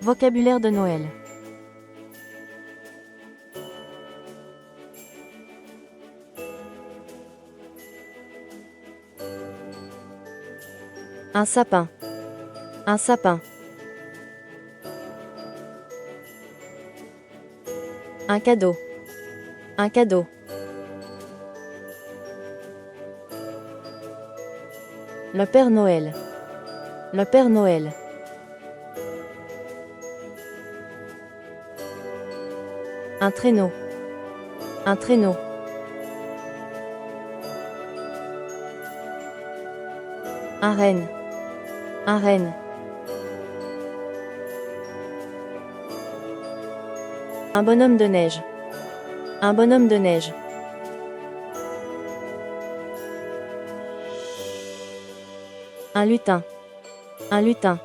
Vocabulaire de Noël. Un sapin. Un sapin. Un cadeau. Un cadeau. Le Père Noël. Le Père Noël. Un traîneau. Un traîneau. Un renne. Un renne. Un bonhomme de neige. Un bonhomme de neige. Un lutin. Un lutin.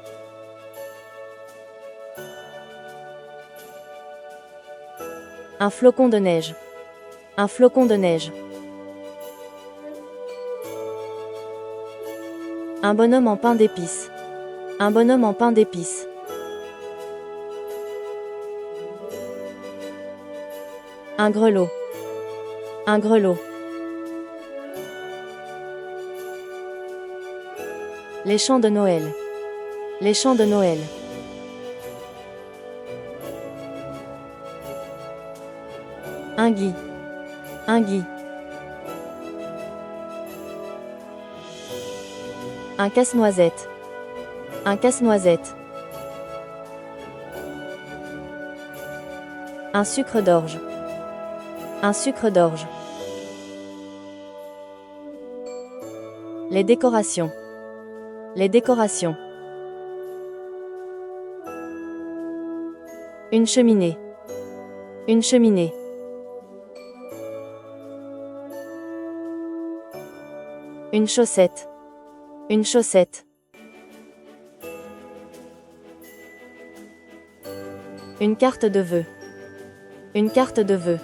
Un flocon de neige. Un flocon de neige. Un bonhomme en pain d'épices. Un bonhomme en pain d'épices. Un grelot. Un grelot. Les chants de Noël. Les chants de Noël. Un gui. Un gui. Un casse-noisette. Un casse-noisette. Un sucre d'orge. Un sucre d'orge. Les décorations. Les décorations. Une cheminée. Une cheminée. Une chaussette. Une chaussette. Une carte de vœux. Une carte de vœux.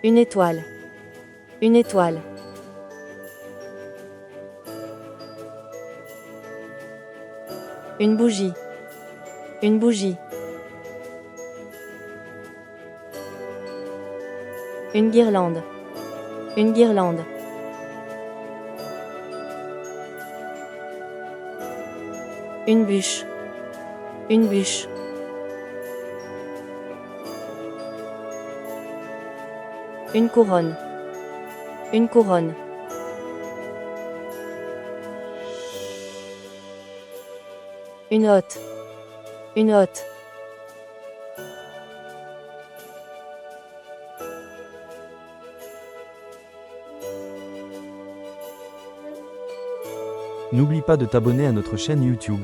Une étoile. Une étoile. Une bougie. Une bougie. Une guirlande. Une guirlande. Une bûche. Une bûche. Une couronne. Une couronne. Une hotte. Une hotte. N'oublie pas de t'abonner à notre chaîne YouTube.